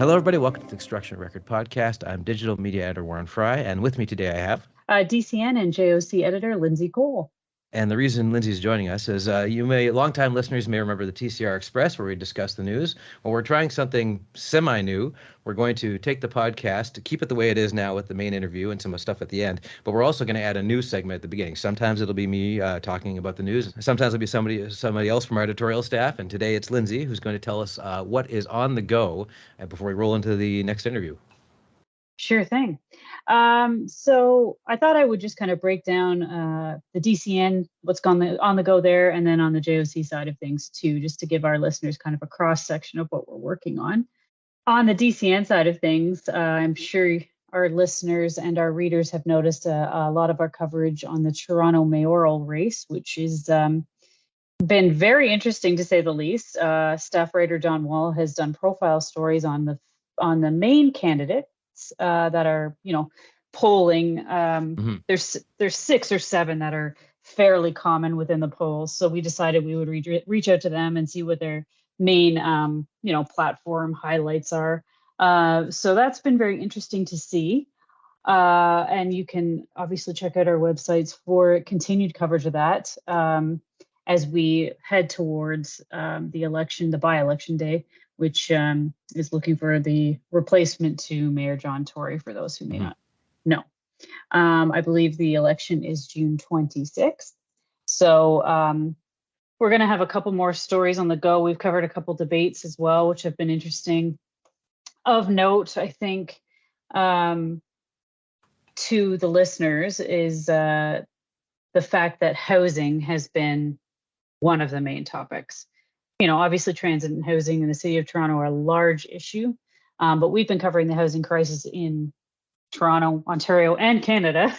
Hello, everybody. Welcome to the Construction Record Podcast. I'm digital media editor Warren Frey, and with me today I have DCN and JOC editor Lindsey Cole. And the reason Lindsey's joining us is longtime listeners may remember the TCR Express where we discuss the news. Well, we're trying something semi-new. We're going to take the podcast, to keep it the way it is now with the main interview and some stuff at the end, but we're also going to add a news segment at the beginning. Sometimes it'll be me talking about the news. Sometimes it'll be somebody else from our editorial staff, and today it's Lindsey who's going to tell us what is on the go before we roll into the next interview. Sure thing. So I thought I would just kind of break down the DCN, what's on the go there, and then on the JOC side of things too, just to give our listeners kind of a cross section of what we're working on. On the DCN side of things, I'm sure our listeners and our readers have noticed a lot of our coverage on the Toronto mayoral race, which has been very interesting to say the least. Staff writer John Wall has done profile stories on the main candidate. That are, polling. There's 6 or 7 that are fairly common within the polls. So we decided we would reach out to them and see what their main, platform highlights are. So that's been very interesting to see. And you can obviously check out our websites for continued coverage of that as we head towards the election, the by-election day, which is looking for the replacement to Mayor John Tory, for those who may not know. I believe the election is June 26th. So we're going to have a couple more stories on the go. We've covered a couple debates as well, which have been interesting. Of note, I think, to the listeners is the fact that housing has been one of the main topics. Obviously transit and housing in the city of Toronto are a large issue, but we've been covering the housing crisis in Toronto, Ontario, and Canada,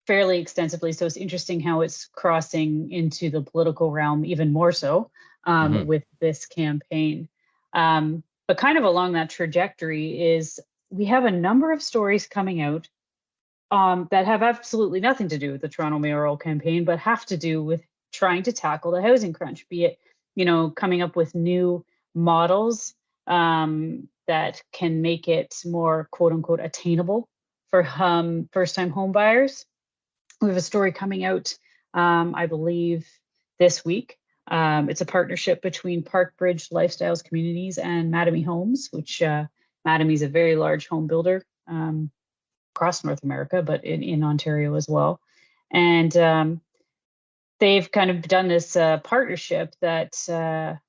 fairly extensively. So it's interesting how it's crossing into the political realm even more so with this campaign. But kind of along that trajectory is we have a number of stories coming out that have absolutely nothing to do with the Toronto mayoral campaign, but have to do with trying to tackle the housing crunch, be it, coming up with new models that can make it more quote unquote attainable for first-time home buyers. We have a story coming out, I believe, this week. It's a partnership between Parkbridge Lifestyles Communities and Mattamy Homes, which Mattamy is a very large home builder across North America, but in Ontario as well. And they've kind of done this partnership that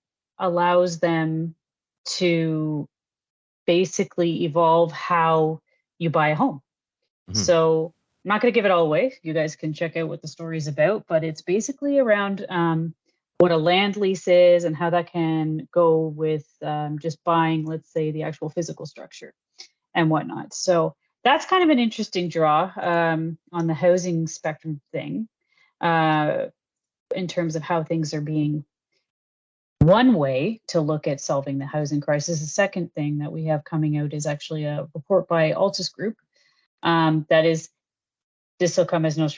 allows them to basically evolve how you buy a home. So I'm not going to give it all away. You guys can check out what the story is about, but it's basically around what a land lease is and how that can go with just buying, let's say, the actual physical structure and whatnot. So that's kind of an interesting draw on the housing spectrum thing. In terms of how things are being one way to look at solving the housing crisis. The second thing that we have coming out is actually a report by Altus Group. This will come as no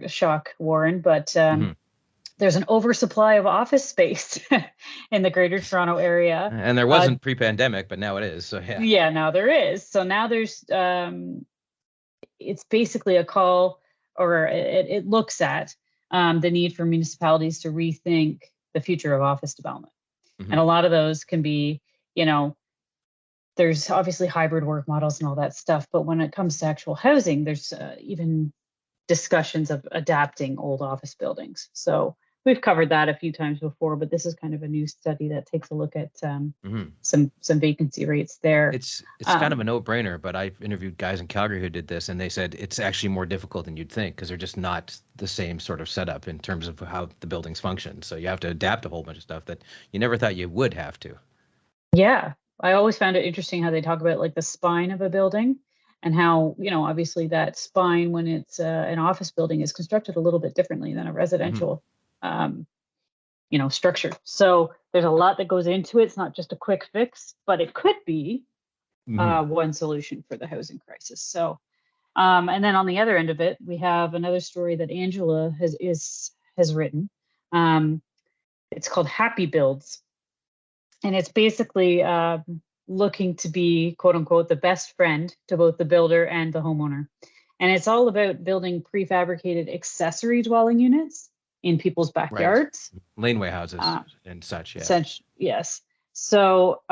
shock, Warren, but there's an oversupply of office space in the Greater Toronto area. And there wasn't pre-pandemic, but now it is. So yeah. Yeah, now there is. So now there's, it's basically a call, or it looks at the need for municipalities to rethink the future of office development. And a lot of those can be, there's obviously hybrid work models and all that stuff. But when it comes to actual housing, there's even discussions of adapting old office buildings. So we've covered that a few times before, but this is kind of a new study that takes a look at some vacancy rates there. It's kind of a no-brainer, but I've interviewed guys in Calgary who did this, and they said it's actually more difficult than you'd think because they're just not the same sort of setup in terms of how the buildings function. So you have to adapt a whole bunch of stuff that you never thought you would have to. Yeah, I always found it interesting how they talk about like the spine of a building and how, obviously that spine when it's an office building is constructed a little bit differently than a residential structure. So there's a lot that goes into it. It's not just a quick fix, but it could be one solution for the housing crisis. So, and then on the other end of it, we have another story that Angela has written. It's called Happy Builds. And it's basically looking to be, quote unquote, the best friend to both the builder and the homeowner. And it's all about building prefabricated accessory dwelling units in people's Right. backyards. Laneway houses and such. Yeah. Yes. So,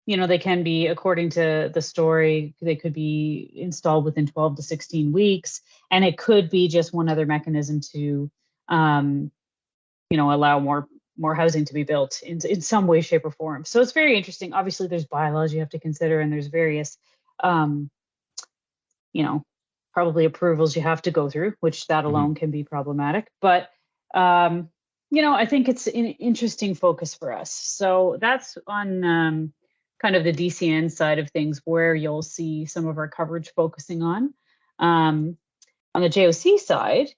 they can be, according to the story, they could be installed within 12 to 16 weeks. And it could be just one other mechanism to, allow more housing to be built in some way, shape, or form. So it's very interesting. Obviously, there's bylaws you have to consider, and there's various, probably approvals you have to go through, which that alone can be problematic. But, I think it's an interesting focus for us. So that's on kind of the DCN side of things, where you'll see some of our coverage focusing on. On the JOC side,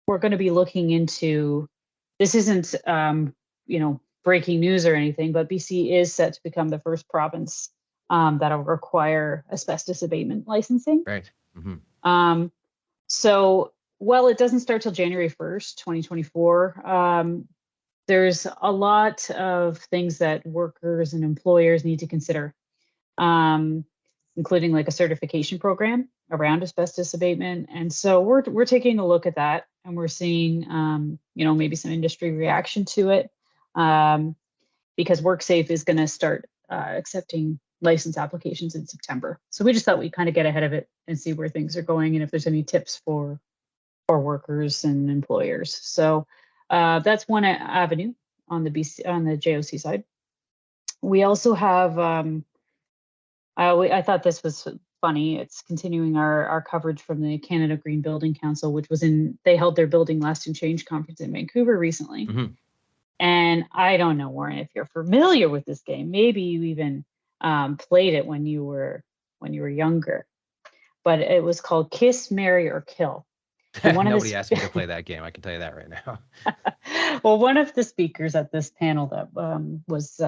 we're going to be looking into, this isn't, breaking news or anything, but BC is set to become the first province that'll require asbestos abatement licensing. Right. So, well, it doesn't start till January 1st, 2024. There's a lot of things that workers and employers need to consider, including like a certification program around asbestos abatement. And so we're taking a look at that, and we're seeing, maybe some industry reaction to it, because WorkSafe is going to start accepting license applications in September. So we just thought we'd kind of get ahead of it and see where things are going, and if there's any tips for workers and employers. So that's one avenue on the JOC side. We also have, I thought this was funny. It's continuing our coverage from the Canada Green Building Council, which they held their Building Lasting Change conference in Vancouver recently. And I don't know, Warren, if you're familiar with this game. Maybe you even played it when you were younger. But it was called Kiss, Marry, or Kill. Nobody asked me to play that game. I can tell you that right now. Well, one of the speakers at this panel that was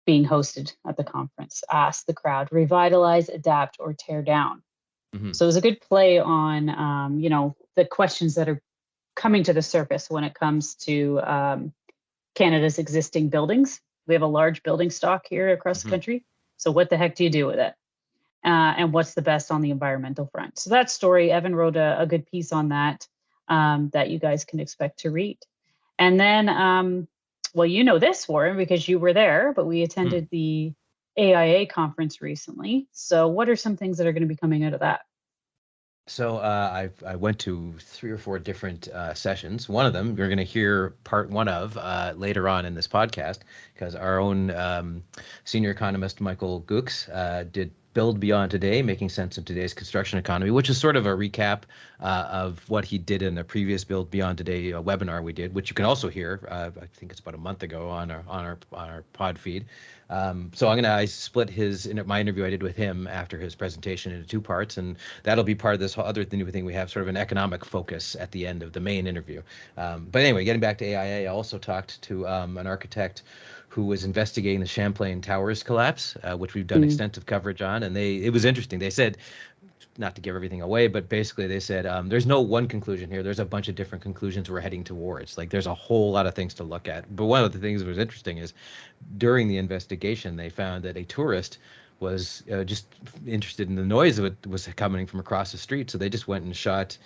being hosted at the conference asked the crowd, revitalize, adapt, or tear down. So it was a good play on, the questions that are coming to the surface when it comes to Canada's existing buildings. We have a large building stock here across the country. So what the heck do you do with it? And what's the best on the environmental front? So that story, Evan wrote a good piece on that that you guys can expect to read. And then, well, you know this, Warren, because you were there, but we attended the AIA conference recently. So what are some things that are going to be coming out of that? So I went to 3 or 4 different sessions. One of them you're going to hear part 1 of later on in this podcast, because our own senior economist, Michael Gooks, did Build Beyond Today, Making Sense of Today's Construction Economy, which is sort of a recap of what he did in the previous Build Beyond Today webinar we did, which you can also hear. I think it's about a month ago on our pod feed. So I split my interview I did with him after his presentation into 2 parts, and that'll be part of this other new thing we have, sort of an economic focus at the end of the main interview. But anyway, getting back to AIA, I also talked to an architect who was investigating the Champlain Towers collapse, which we've done extensive coverage on. And it was interesting. They said, not to give everything away, but basically they said, there's no one conclusion here. There's a bunch of different conclusions we're heading towards. Like, there's a whole lot of things to look at. But one of the things that was interesting is during the investigation, they found that a tourist was just interested in the noise of it was coming from across the street, so they just went and shot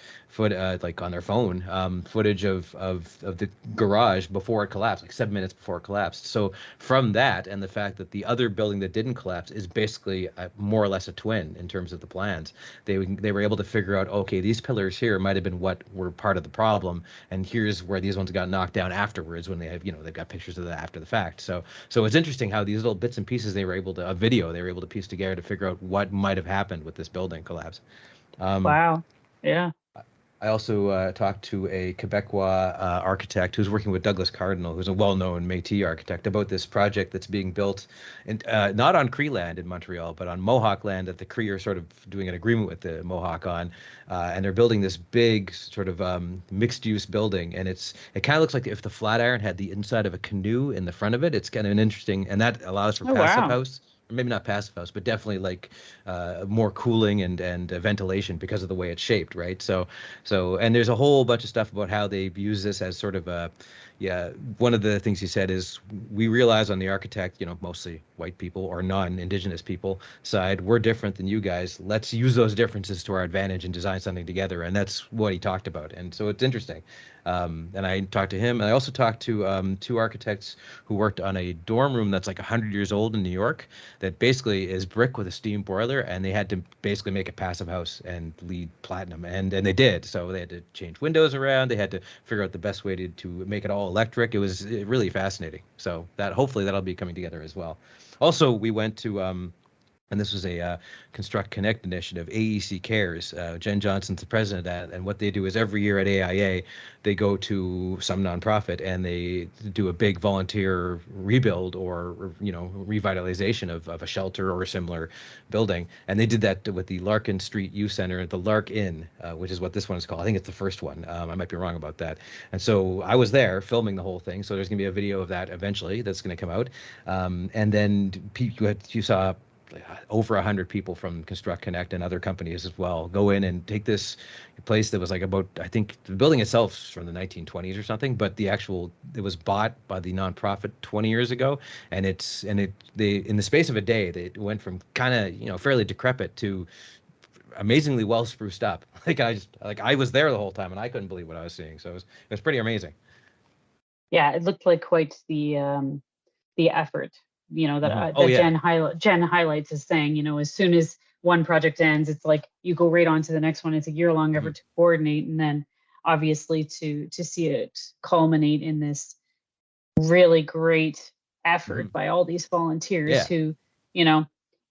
like on their phone footage of the garage before it collapsed, like 7 minutes before it collapsed. So from that and the fact that the other building that didn't collapse is basically more or less a twin in terms of the plans, they were able to figure out, okay, these pillars here might have been what were part of the problem, and here's where these ones got knocked down afterwards when they have, they've got pictures of that after the fact. So it's interesting how these little bits and pieces they were able to piece together to figure out what might have happened with this building collapse. Wow. Yeah. I also talked to a Quebecois architect who's working with Douglas Cardinal, who's a well-known Métis architect, about this project that's being built not on Cree land in Montreal, but on Mohawk land that the Cree are sort of doing an agreement with the Mohawk on. And they're building this big sort of mixed-use building. And it kind of looks like if the Flatiron had the inside of a canoe in the front of it. It's kind of an interesting, and that allows for passive house. maybe not passive house, but definitely like more cooling and ventilation because of the way it's shaped, right? So and there's a whole bunch of stuff about how they've used this as sort of a, yeah, one of the things he said is we realize on the architect, mostly white people or non-indigenous people side, we're different than you guys. Let's use those differences to our advantage and design something together. And that's what he talked about. And so it's interesting. And I talked to him, and I also talked to 2 architects who worked on a dorm room that's like 100 years old in New York that basically is brick with a steam boiler, and they had to basically make a passive house and LEED platinum, and they did. So they had to change windows around. They had to figure out the best way to make it all electric. It was really fascinating. So that hopefully that'll be coming together as well. Also, we went to and this was a Construct Connect initiative, AEC Cares. Jen Johnson's the president of that, and what they do is every year at AIA, they go to some nonprofit and they do a big volunteer rebuild or revitalization of a shelter or a similar building. And they did that with the Larkin Street Youth Center, the Lark Inn, which is what this one is called. I think it's the first one. I might be wrong about that. And so I was there filming the whole thing. So there's going to be a video of that eventually that's going to come out. And then you saw over 100 people from Construct Connect and other companies as well go in and take this place that was like about, I think the building itself is from the 1920s or something, but it was bought by the nonprofit 20 years ago, and they in the space of a day they went from kind of fairly decrepit to amazingly well spruced up. I was there the whole time and I couldn't believe what I was seeing. So it was pretty amazing. Yeah, it looked like quite the effort. That yeah. Jen highlights as saying, as soon as one project ends, it's like you go right on to the next one. It's a year-long effort to coordinate, and then obviously to see it culminate in this really great effort by all these volunteers who,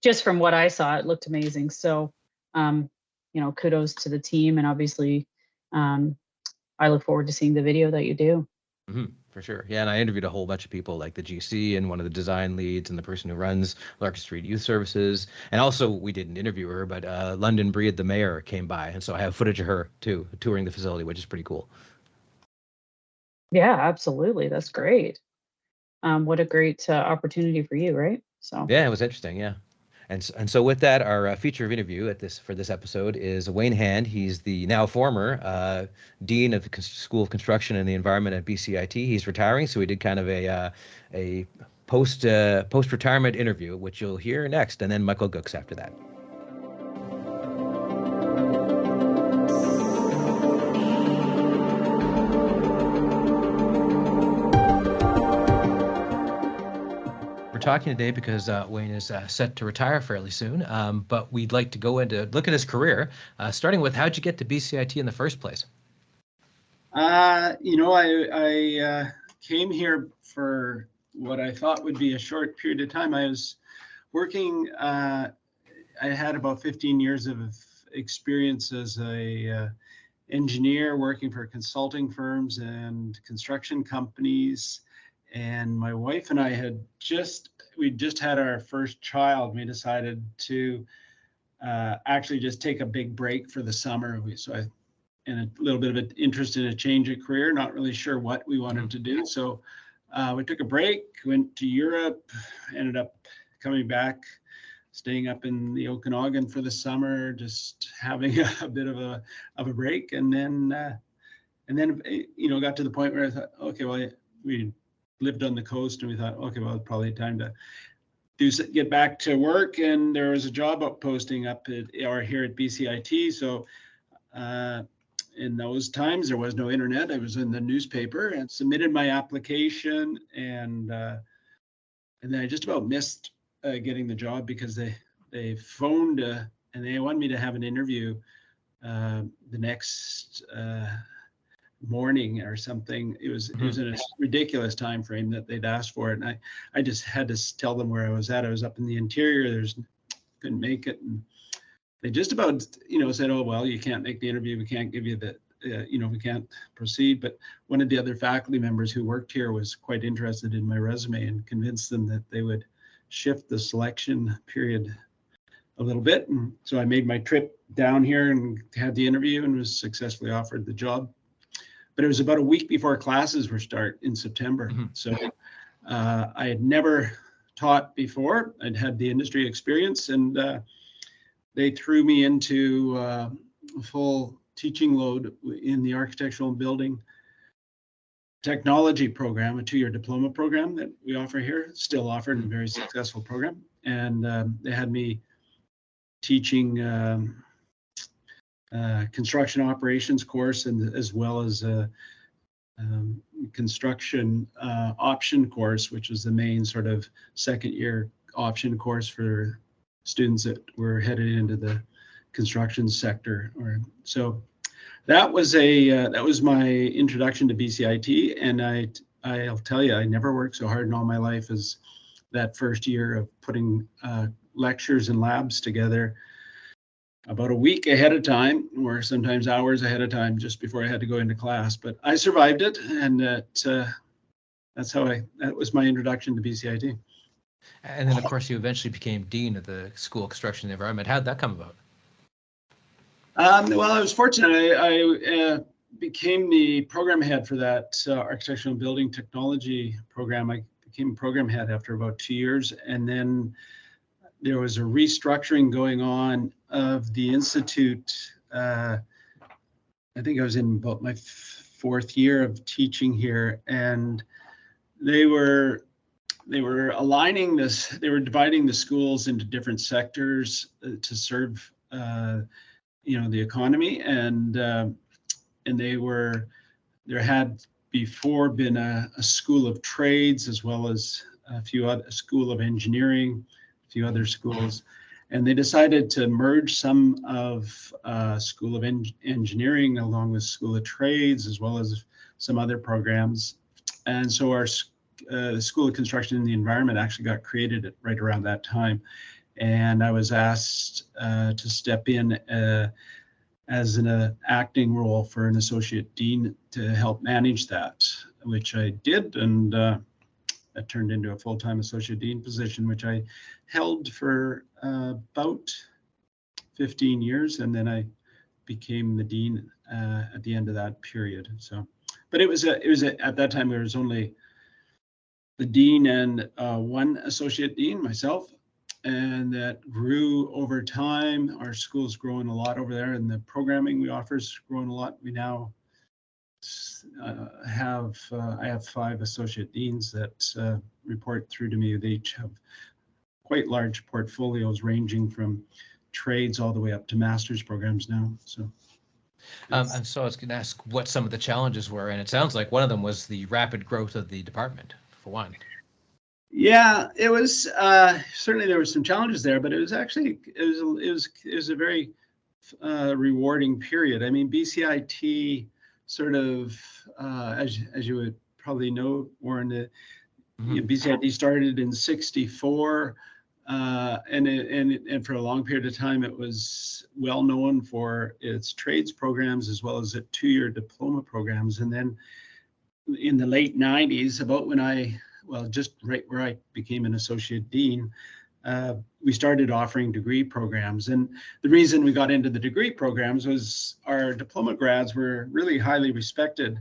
just from what I saw, it looked amazing. So, kudos to the team, and obviously, I look forward to seeing the video that you do. Mm-hmm. For sure. Yeah, and I interviewed a whole bunch of people like the GC and one of the design leads and the person who runs Larkin Street Youth Services. And also, we didn't interview her, but London Breed, the mayor, came by. And so I have footage of her, too, touring the facility, which is pretty cool. Yeah, absolutely. That's great. What a great opportunity for you, right? So yeah, it was interesting. Yeah. And so with that, our feature interview for this episode is Wayne Hand. He's the now former dean of the School of Construction and the Environment at BCIT. He's retiring, so we did kind of a post-retirement interview, which you'll hear next, and then Michael Gooks after that. Talking today because Wayne is set to retire fairly soon, but we'd like to go into look at his career, starting with how'd you get to BCIT in the first place? I came here for what I thought would be a short period of time. I was working, I had about 15 years of experience as a engineer working for consulting firms and construction companies. And my wife and I we just had our first child. We decided to actually just take a big break for the summer. And a little bit of an interest in a change of career, not really sure what we wanted to do. So we took a break, went to Europe, ended up coming back, staying up in the Okanagan for the summer, just having a bit of a break. And then got to the point where I thought, okay, well, we lived on the coast and we thought, okay, well, it's probably time to get back to work. And there was a job posting up here at BCIT. So in those times, there was no internet. I was in the newspaper and submitted my application. And then I just about missed getting the job because they phoned and they wanted me to have an interview the next morning or something. It was in a ridiculous time frame that they'd asked for it, and I just had to tell them where I was at. I was up in the interior. Couldn't make it, and they just about said, oh well, you can't make the interview, we can't give you the we can't proceed. But one of the other faculty members who worked here was quite interested in my resume and convinced them that they would shift the selection period a little bit. And so I made my trip down here and had the interview and was successfully offered the job. But it was about a week before classes were start in September. So I had never taught before. I'd had the industry experience, and they threw me into a full teaching load in the architectural and building technology program, a 2-year diploma program that we offer here, still offered, and a very successful program. And they had me teaching construction operations course, and as well as a construction option course, which was the main sort of 2nd year option course for students that were headed into the construction sector. So that was my introduction to BCIT, and I'll tell you, I never worked so hard in all my life as that first year of putting lectures and labs together about a week ahead of time, or sometimes hours ahead of time, just before I had to go into class. But I survived it, and that was my introduction to BCIT. And then, of course, you eventually became dean of the School of Construction and Environment. How did that come about? Well, I was fortunate. I became the program head for that architectural and building technology program. I became program head after about 2 years, and then there was a restructuring going on of the institute. I think I was in about my 4th year of teaching here, and they were aligning this. They were dividing the schools into different sectors to serve the economy, and there had before been a school of trades, as well as a school of engineering, a few other schools, and they decided to merge some of School of Engineering along with School of Trades, as well as some other programs. And so our School of Construction and the Environment actually got created right around that time. And I was asked to step in as an acting role for an associate dean to help manage that, which I did, and that turned into a full-time associate dean position, which I held for about 15 years, and then I became the dean at the end of that period. So, but it was at that time there was only the dean and one associate dean, myself, and that grew over time. Our school's growing a lot over there, and the programming we offer is growing a lot. We now I have 5 associate deans that report through to me. They each have quite large portfolios, ranging from trades all the way up to master's programs now. So, and so I was going to ask what some of the challenges were, and it sounds like one of them was the rapid growth of the department, for one. Yeah, it was certainly there were some challenges there, but it was actually it was a very rewarding period. I mean, BCIT sort of as you would probably know, Warren, BCIT started in '64, and for a long period of time it was well known for its trades programs as well as its 2-year diploma programs. And then in the late '90s, about when just right where I became an associate dean, we started offering degree programs. And the reason we got into the degree programs was our diploma grads were really highly respected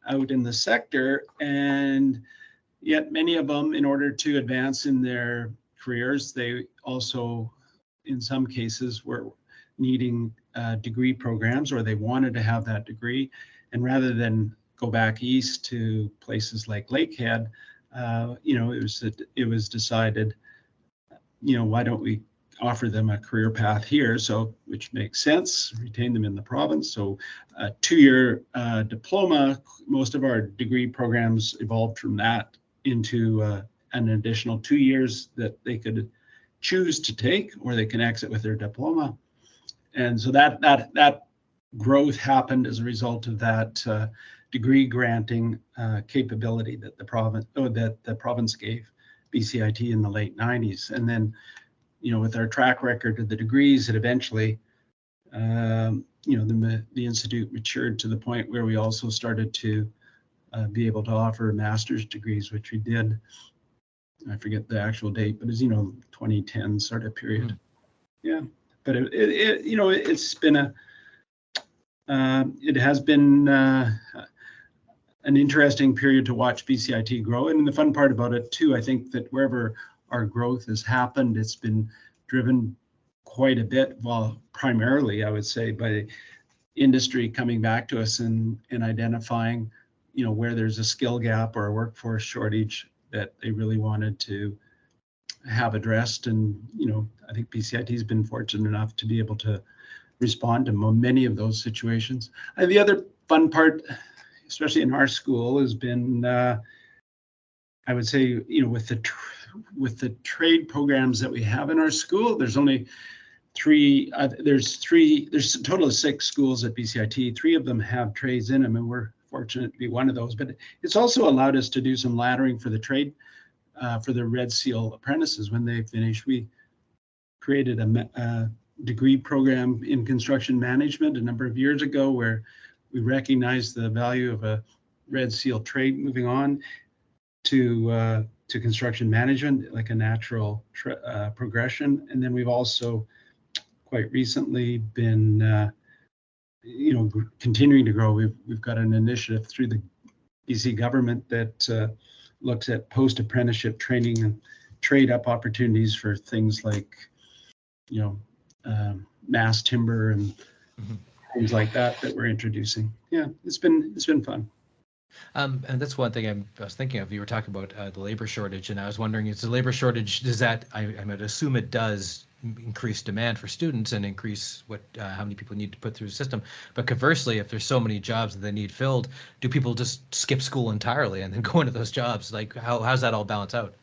out in the sector, and yet many of them, in order to advance in their careers, they also, in some cases, were needing degree programs, or they wanted to have that degree. And rather than go back east to places like Lakehead, it was decided, why don't we offer them a career path here? So, which makes sense, retain them in the province. So a 2-year diploma, most of our degree programs evolved from that into an additional 2 years that they could choose to take, or they can exit with their diploma. And so that growth happened as a result of that degree granting capability that the province gave BCIT in the late '90s. And then, with our track record of the degrees, it eventually, the institute matured to the point where we also started to be able to offer master's degrees, which we did. I forget the actual date, but it's 2010 sort of period. Mm-hmm. Yeah, but it's been it has been an interesting period to watch BCIT grow. And the fun part about it too, I think that wherever our growth has happened, it's been driven quite a bit, well, primarily, I would say, by industry coming back to us and identifying, where there's a skill gap or a workforce shortage that they really wanted to have addressed. And, I think BCIT has been fortunate enough to be able to respond to many of those situations. And the other fun part, especially in our school, has been, I would say, with the trade programs that we have in our school, there's only three, there's a total of 6 schools at BCIT. 3 of them have trades in them, and we're fortunate to be one of those. But it's also allowed us to do some laddering for the trade, for the Red Seal apprentices when they finish. We created a degree program in construction management a number of years ago, where we recognized the value of a Red Seal trade moving on to construction management, like a natural progression. And then we've also quite recently been continuing to grow. We've got an initiative through the BC government that looks at post-apprenticeship training and trade-up opportunities for things like mass timber and things like that we're introducing. Yeah, it's been fun. And that's one thing I was thinking of. You were talking about the labor shortage, and I was wondering, is the labor shortage, does that, I would assume it does increase demand for students and increase how many people need to put through the system. But conversely, if there's so many jobs that they need filled, do people just skip school entirely and then go into those jobs? Like, how's that all balance out?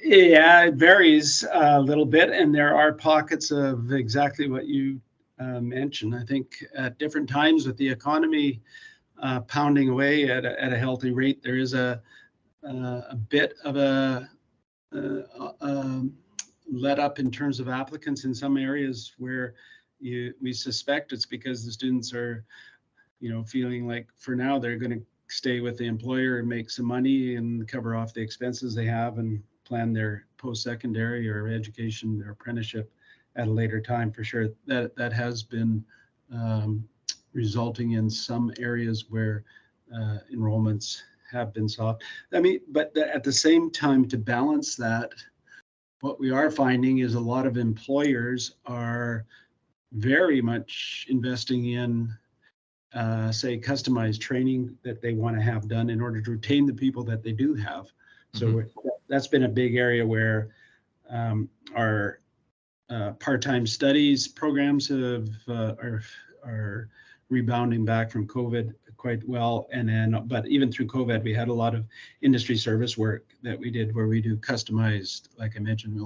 Yeah, it varies a little bit, and there are pockets of exactly what you mentioned. I think at different times with the economy pounding away at a healthy rate, there is a bit of a let up in terms of applicants in some areas where we suspect it's because the students are, feeling like for now they're going to stay with the employer and make some money and cover off the expenses they have and plan their post-secondary or education or apprenticeship at a later time. For sure, that has been resulting in some areas where enrollments have been soft. But at the same time, to balance that, what we are finding is a lot of employers are very much investing in, say, customized training that they want to have done in order to retain the people that they do have. So that's been a big area where our part-time studies programs are rebounding back from COVID quite well. And then, but even through COVID, we had a lot of industry service work that we did where we do customized, like I mentioned,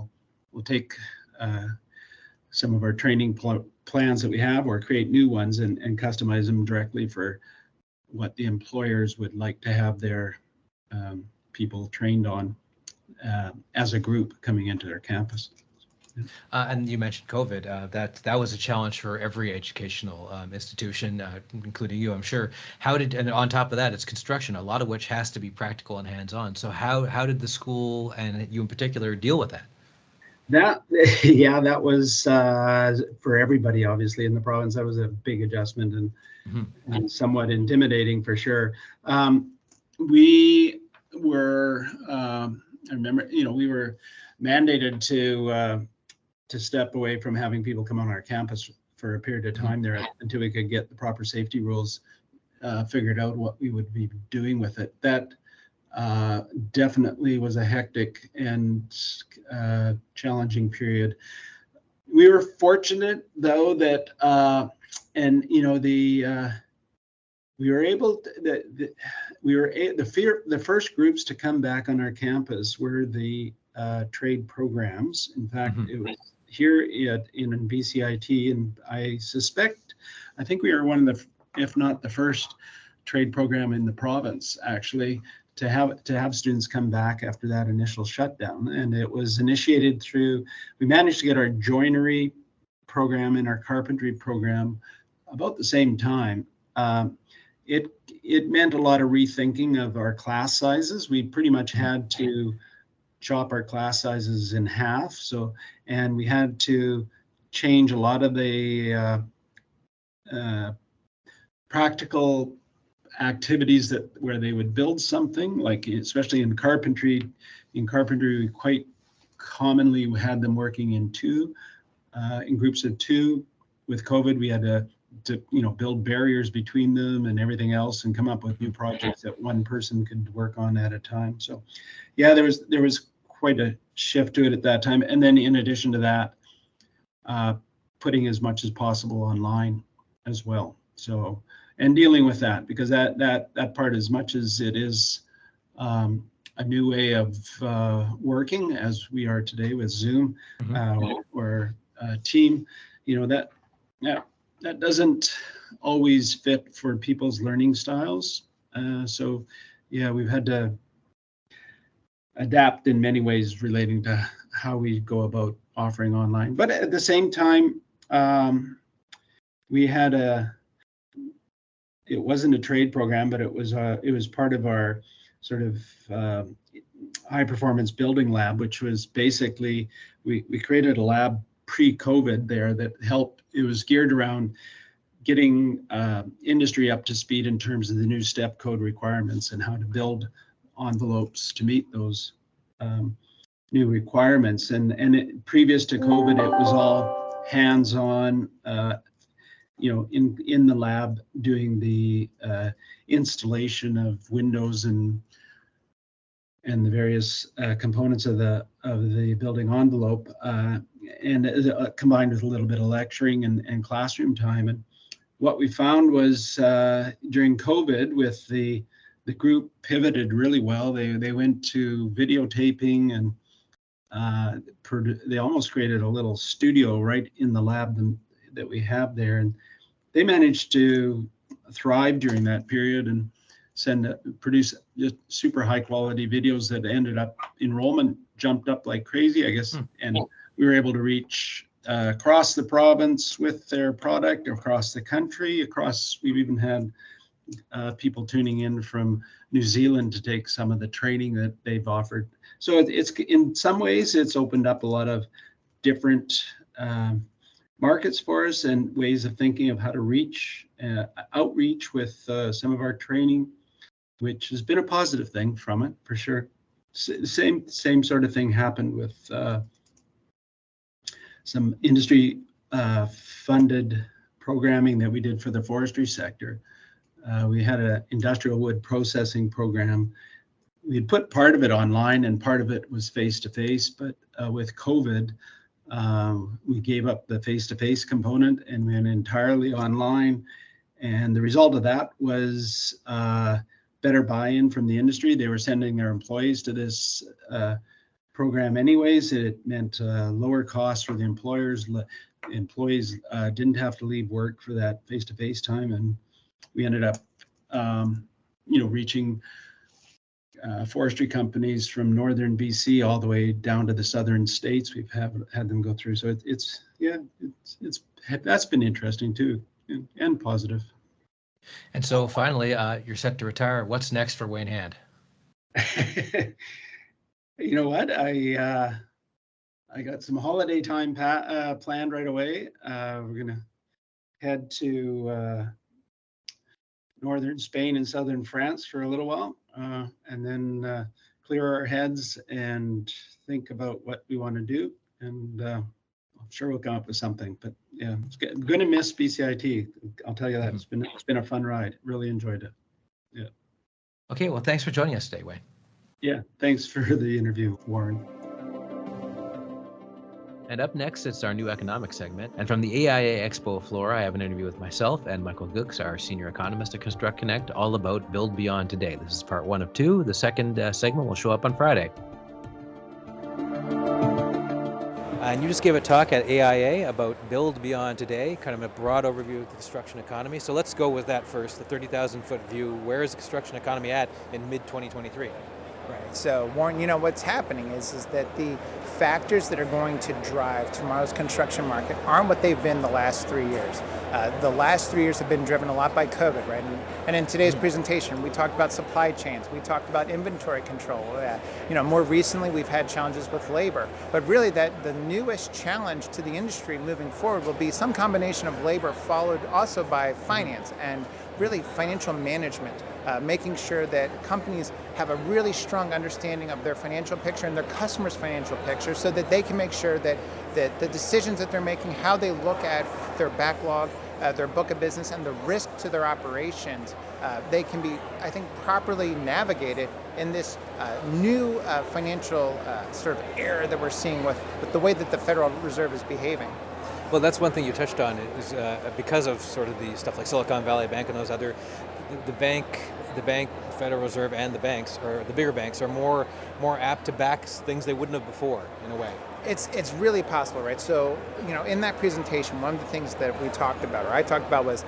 we'll take some of our training plans that we have or create new ones and customize them directly for what the employers would like to have their people trained on as a group coming into their campus. And you mentioned COVID. That was a challenge for every educational institution, including you, I'm sure. And on top of that, it's construction, a lot of which has to be practical and hands-on. So how did the school and you in particular deal with that? That was for everybody, obviously, in the province. That was a big adjustment and somewhat intimidating for sure. We were, I remember, we were mandated to step away from having people come on our campus for a period of time there until we could get the proper safety rules figured out, what we would be doing with it. That definitely was a hectic and challenging period. We were fortunate though that we were able to, the first groups to come back on our campus were the trade programs. In fact, it was here in BCIT, and I think we were one of the, if not the first trade program in the province actually to have students come back after that initial shutdown. And it was initiated through, we managed to get our joinery program and our carpentry program about the same time. It meant a lot of rethinking of our class sizes. We pretty much had to chop our class sizes in half. And we had to change a lot of the practical activities where they would build something, like especially in carpentry. In carpentry, we quite commonly had them working in groups of two. With COVID, we had to build barriers between them and everything else, and come up with new projects that one person could work on at a time. So, yeah, there was quite a shift to it at that time. And then in addition to that, putting as much as possible online as well. So, and dealing with that, because that part, as much as it is a new way of working as we are today with Zoom or Team, that doesn't always fit for people's learning styles. So yeah, we've had to adapt in many ways relating to how we go about offering online. But at the same time, we had it wasn't a trade program, but it was part of our sort of high performance building lab, which was basically, we created a lab pre-COVID there that helped. It was geared around getting industry up to speed in terms of the new STEP code requirements and how to build envelopes to meet those new requirements. And previous to COVID, it was all hands-on, in the lab, doing the installation of windows and the various components of the building envelope, and combined with a little bit of lecturing and classroom time. And what we found was during COVID, with the group pivoted really well. They went to videotaping, and they almost created a little studio right in the lab that we have there. And they managed to thrive during that period and produce just super high quality videos that ended up, enrollment jumped up like crazy, I guess. And we were able to reach across the province with their product, across the country, we've even had people tuning in from New Zealand to take some of the training that they've offered. So it's in some ways, it's opened up a lot of different markets for us and ways of thinking of how to outreach with some of our training, which has been a positive thing from it, for sure. Same sort of thing happened with some industry funded programming that we did for the forestry sector. We had an industrial wood processing program. We had put part of it online and part of it was face-to-face, but with COVID, we gave up the face-to-face component and went entirely online. And the result of that was better buy-in from the industry. They were sending their employees to this program anyways. It meant lower costs for the employers. Employees didn't have to leave work for that face-to-face time. And we ended up, reaching forestry companies from northern BC all the way down to the southern states. We've had them go through. So that's been interesting too, and positive. And so finally, you're set to retire. What's next for Wayne Hand? You know what? I got some holiday time planned right away. We're gonna head to northern Spain and southern France for a little while, and then clear our heads and think about what we want to do. And I'm sure we'll come up with something. But yeah, I'm going to miss BCIT. I'll tell you that. It's been a fun ride. Really enjoyed it. Yeah. Okay. Well, thanks for joining us today, Wayne. Yeah. Thanks for the interview, Warren. And up next, it's our new economics segment. And from the AIA Expo floor, I have an interview with myself and Michael Gooks, our senior economist at Construct Connect, all about Build Beyond Today. This is part 1 of 2. The second segment will show up on Friday. And you just gave a talk at AIA about Build Beyond Today, kind of a broad overview of the construction economy. So let's go with that first, the 30,000-foot view. Where is the construction economy at in mid-2023? Right. So, Warren, what's happening is that the factors that are going to drive tomorrow's construction market aren't what they've been the last 3 years. The last 3 years have been driven a lot by COVID, right? And in today's presentation, we talked about supply chains. We talked about inventory control. More recently, we've had challenges with labor. But really, that the newest challenge to the industry moving forward will be some combination of labor followed also by finance and really financial management making sure that companies have a really strong understanding of their financial picture and their customers' financial picture so that they can make sure that the decisions that they're making, how they look at their backlog, their book of business, and the risk to their operations, they can be, I think, properly navigated in this new financial sort of era that we're seeing with the way that the Federal Reserve is behaving. Well, that's one thing you touched on is because of sort of the stuff like Silicon Valley Bank and those other, the bank, Federal Reserve, and the banks, or the bigger banks, are more apt to back things they wouldn't have before, in a way. It's really possible, right? So, in that presentation, one of the things that we talked about, or I talked about, was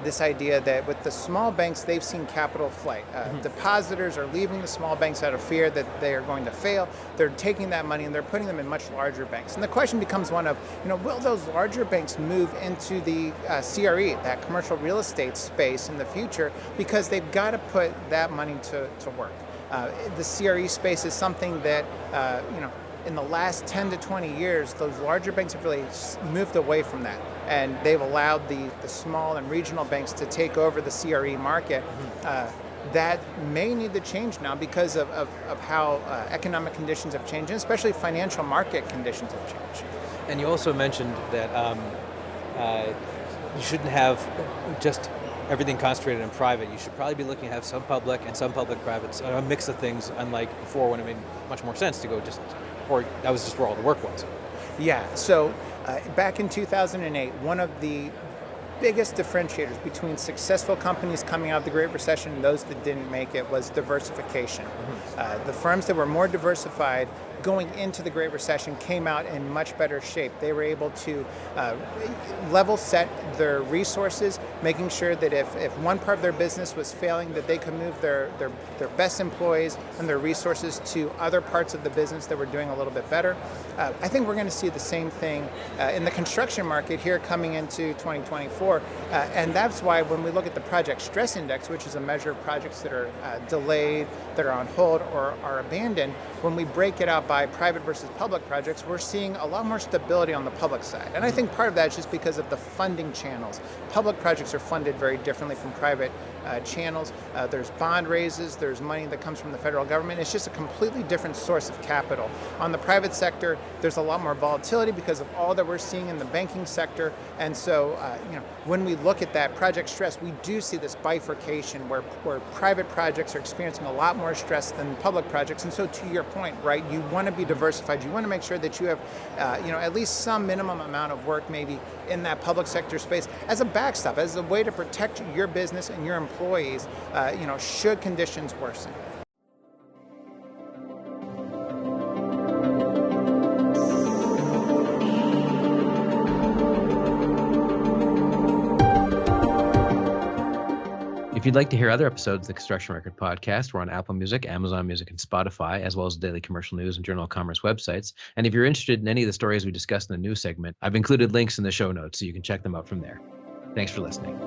this idea that with the small banks, they've seen capital flight. Depositors are leaving the small banks out of fear that they are going to fail. They're taking that money and they're putting them in much larger banks. And the question becomes one of, will those larger banks move into the CRE, that commercial real estate space, in the future? Because they've got to put that money to work. The CRE space is something that, in the last 10 to 20 years, those larger banks have really moved away from that. And they've allowed the small and regional banks to take over the CRE market. That may need to change now because of how economic conditions have changed, and especially financial market conditions have changed. And you also mentioned that you shouldn't have just everything concentrated in private. You should probably be looking to have some public and some public-private, a mix of things, unlike before when it made much more sense to go or that was just where all the work was. Yeah, so back in 2008, one of the biggest differentiators between successful companies coming out of the Great Recession and those that didn't make it was diversification. The firms that were more diversified going into the Great Recession came out in much better shape. They were able to level set their resources, making sure that if one part of their business was failing, that they could move their best employees and their resources to other parts of the business that were doing a little bit better. I think we're going to see the same thing in the construction market here coming into 2024. And that's why when we look at the Project Stress Index, which is a measure of projects that are delayed, that are on hold, or are abandoned, when we break it out by private versus public projects, we're seeing a lot more stability on the public side. And I think part of that is just because of the funding channels. Public projects are funded very differently from private channels. There's bond raises, there's money that comes from the federal government. It's just a completely different source of capital. On the private sector, there's a lot more volatility because of all that we're seeing in the banking sector. And so, when we look at that project stress, we do see this bifurcation where private projects are experiencing a lot more stress than public projects. And so, to your point, right, you want to be diversified. You want to make sure that you have, at least some minimum amount of work maybe in that public sector space as a backstop, as a way to protect your business and your employees, should conditions worsen. If you'd like to hear other episodes of the Construction Record Podcast, we're on Apple Music, Amazon Music, and Spotify, as well as daily commercial news and Journal of Commerce websites. And if you're interested in any of the stories we discussed in the news segment, I've included links in the show notes so you can check them out from there. Thanks for listening.